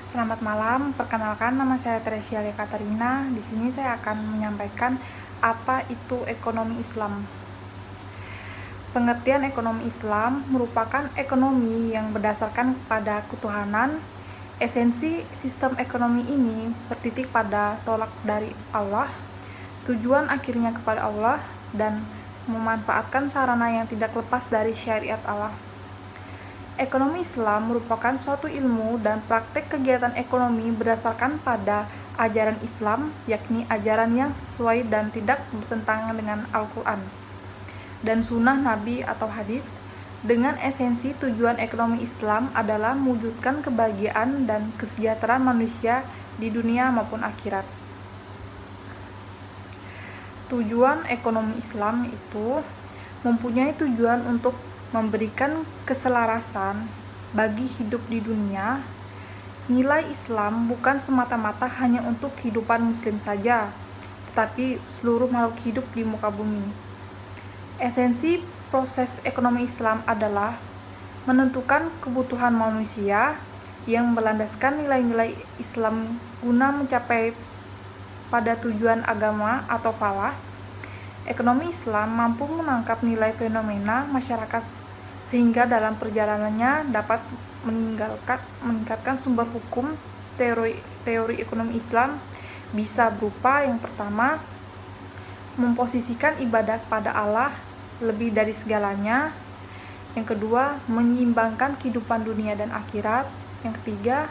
Selamat malam, perkenalkan nama saya Tresia Katarina. Di sini saya akan menyampaikan apa itu ekonomi Islam. Pengertian ekonomi Islam merupakan ekonomi yang berdasarkan pada ketuhanan. Esensi sistem ekonomi ini bertitik pada tolak dari Allah, tujuan akhirnya kepada Allah, dan memanfaatkan sarana yang tidak lepas dari syariat Allah. Ekonomi Islam merupakan suatu ilmu dan praktek kegiatan ekonomi berdasarkan pada ajaran Islam, yakni ajaran yang sesuai dan tidak bertentangan dengan Al-Quran dan Sunnah Nabi atau hadis, dengan esensi tujuan ekonomi Islam adalah mewujudkan kebahagiaan dan kesejahteraan manusia di dunia maupun akhirat. Tujuan ekonomi Islam itu mempunyai tujuan untuk memberikan keselarasan bagi hidup di dunia. Nilai Islam bukan semata-mata hanya untuk kehidupan muslim saja, tetapi seluruh makhluk hidup di muka bumi. Esensi proses ekonomi Islam adalah menentukan kebutuhan manusia yang berlandaskan nilai-nilai Islam guna mencapai pada tujuan agama atau falah. Ekonomi Islam mampu menangkap nilai fenomena masyarakat sehingga dalam perjalanannya dapat meningkatkan sumber hukum. Teori ekonomi Islam bisa berupa yang pertama, memposisikan ibadah pada Allah lebih dari segalanya. Yang kedua, menyeimbangkan kehidupan dunia dan akhirat. Yang ketiga,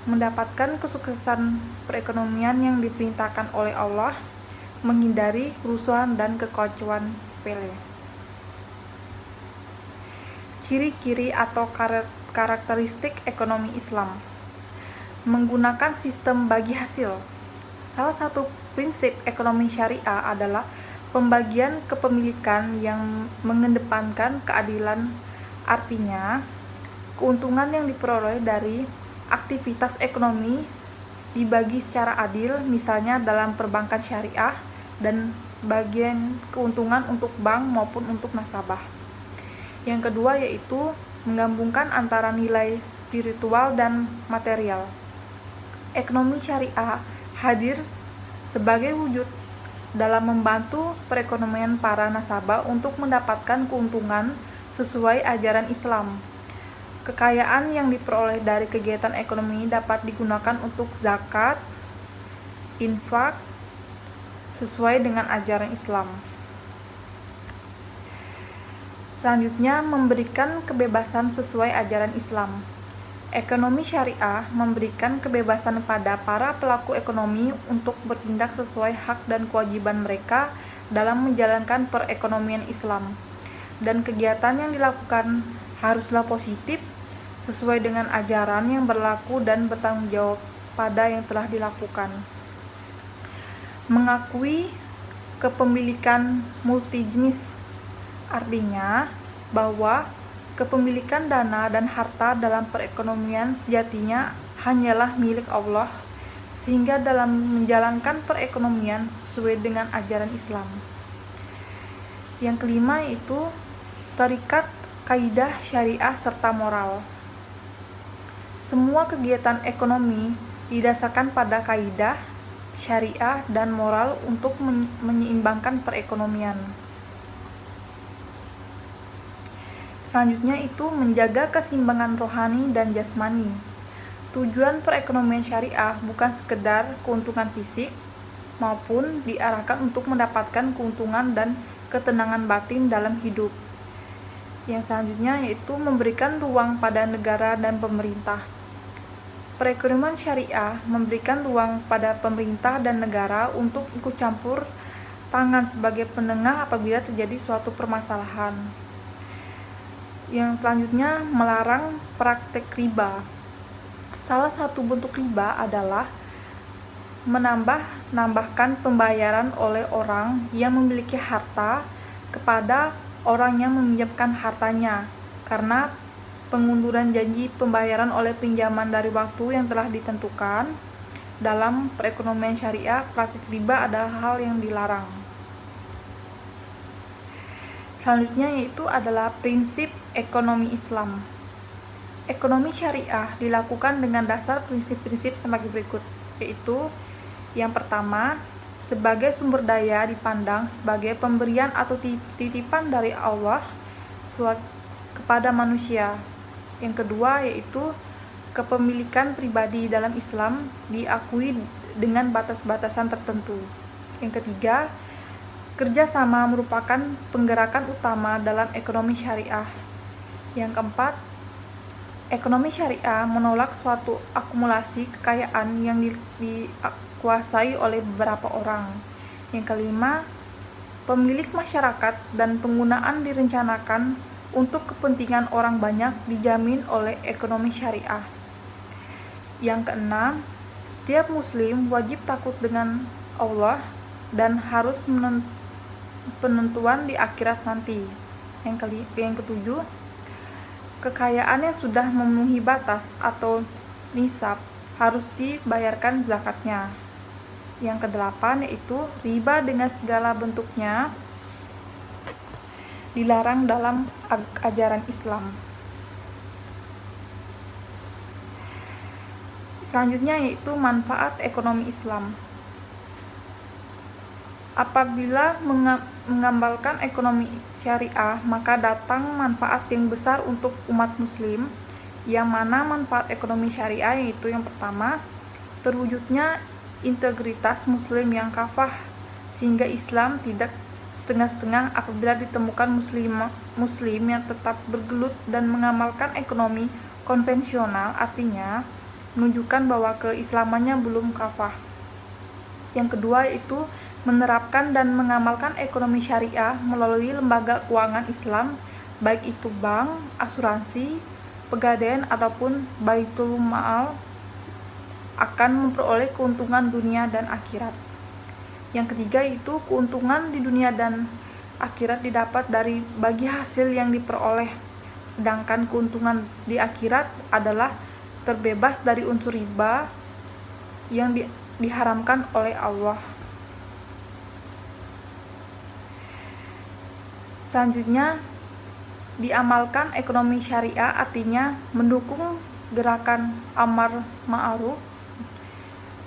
mendapatkan kesuksesan perekonomian yang diperintahkan oleh Allah, menghindari kerusuhan dan kekacauan sepele. Ciri-ciri atau karakteristik ekonomi Islam: menggunakan sistem bagi hasil. Salah satu prinsip ekonomi syariah adalah pembagian kepemilikan yang mengedepankan keadilan. Artinya, keuntungan yang diperoleh dari aktivitas ekonomi dibagi secara adil, misalnya dalam perbankan syariah, dan bagian keuntungan untuk bank maupun untuk nasabah. Yang kedua yaitu menggabungkan antara nilai spiritual dan material. Ekonomi syariah hadir sebagai wujud dalam membantu perekonomian para nasabah untuk mendapatkan keuntungan sesuai ajaran Islam. Kekayaan yang diperoleh dari kegiatan ekonomi dapat digunakan untuk zakat, infak, sesuai dengan ajaran Islam. Selanjutnya, memberikan kebebasan sesuai ajaran Islam. Ekonomi syariah memberikan kebebasan pada para pelaku ekonomi untuk bertindak sesuai hak dan kewajiban mereka dalam menjalankan perekonomian Islam. Dan kegiatan yang dilakukan haruslah positif, sesuai dengan ajaran yang berlaku dan bertanggung jawab pada yang telah dilakukan. Mengakui kepemilikan multijenis, artinya bahwa kepemilikan dana dan harta dalam perekonomian sejatinya hanyalah milik Allah, sehingga dalam menjalankan perekonomian sesuai dengan ajaran Islam. Yang kelima yaitu tarikat, kaidah syariah serta moral. Semua kegiatan ekonomi didasarkan pada kaidah, syariah, dan moral untuk menyeimbangkan perekonomian. Selanjutnya itu menjaga keseimbangan rohani dan jasmani. Tujuan perekonomian syariah bukan sekedar keuntungan fisik, maupun diarahkan untuk mendapatkan keuntungan dan ketenangan batin dalam hidup. Yang selanjutnya yaitu memberikan ruang pada negara dan pemerintah. Perekonomian syariah memberikan ruang pada pemerintah dan negara untuk ikut campur tangan sebagai penengah apabila terjadi suatu permasalahan. Yang selanjutnya, melarang praktek riba. Salah satu bentuk riba adalah menambahkan pembayaran oleh orang yang memiliki harta kepada orang yang meminjamkan hartanya, karena pengunduran janji pembayaran oleh pinjaman dari waktu yang telah ditentukan. Dalam perekonomian syariah, praktik riba adalah hal yang dilarang. Selanjutnya yaitu adalah prinsip ekonomi Islam. Ekonomi syariah dilakukan dengan dasar prinsip-prinsip sebagai berikut, yaitu yang pertama, sebagai sumber daya dipandang sebagai pemberian atau titipan dari Allah kepada manusia. Yang kedua yaitu kepemilikan pribadi dalam Islam diakui dengan batas-batasan tertentu. Yang ketiga, kerjasama merupakan penggerakkan utama dalam ekonomi syariah. Yang keempat, ekonomi syariah menolak suatu akumulasi kekayaan yang dikuasai oleh beberapa orang. Yang kelima, pemilik masyarakat dan penggunaan direncanakan untuk kepentingan orang banyak dijamin oleh ekonomi syariah. Yang keenam, setiap muslim wajib takut dengan Allah dan harus penentuan di akhirat nanti. Yang ketujuh, kekayaan yang sudah memenuhi batas atau nisab harus dibayarkan zakatnya. Yang kedelapan yaitu riba dengan segala bentuknya dilarang dalam ajaran Islam. Selanjutnya yaitu manfaat ekonomi Islam. Apabila mengamalkan ekonomi syariah, maka datang manfaat yang besar untuk umat muslim, yang mana manfaat ekonomi syariah yaitu yang pertama, terwujudnya integritas muslim yang kafah, sehingga Islam tidak setengah-setengah apabila ditemukan muslim yang tetap bergelut dan mengamalkan ekonomi konvensional, artinya menunjukkan bahwa keislamannya belum kafah. Yang kedua yaitu menerapkan dan mengamalkan ekonomi syariah melalui lembaga keuangan Islam, baik itu bank, asuransi, pegadaian ataupun baitul maal, akan memperoleh keuntungan dunia dan akhirat. Yang ketiga yaitu keuntungan di dunia dan akhirat didapat dari bagi hasil yang diperoleh, sedangkan keuntungan di akhirat adalah terbebas dari unsur riba yang diharamkan oleh Allah. Selanjutnya, diamalkan ekonomi syariah artinya mendukung gerakan amar ma'ruf,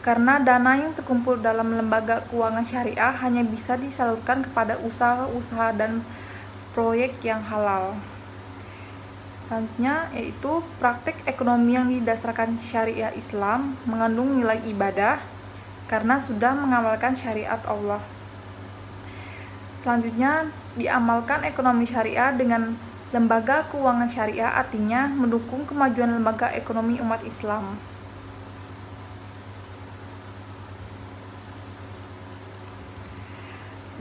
karena dana yang terkumpul dalam lembaga keuangan syariah hanya bisa disalurkan kepada usaha-usaha dan proyek yang halal. Selanjutnya yaitu praktik ekonomi yang didasarkan syariah Islam mengandung nilai ibadah karena sudah mengamalkan syariat Allah. Selanjutnya, diamalkan ekonomi syariah dengan lembaga keuangan syariah artinya mendukung kemajuan lembaga ekonomi umat Islam.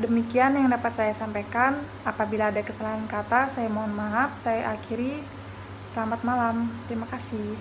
Demikian yang dapat saya sampaikan. Apabila ada kesalahan kata, saya mohon maaf. Saya akhiri. Selamat malam. Terima kasih.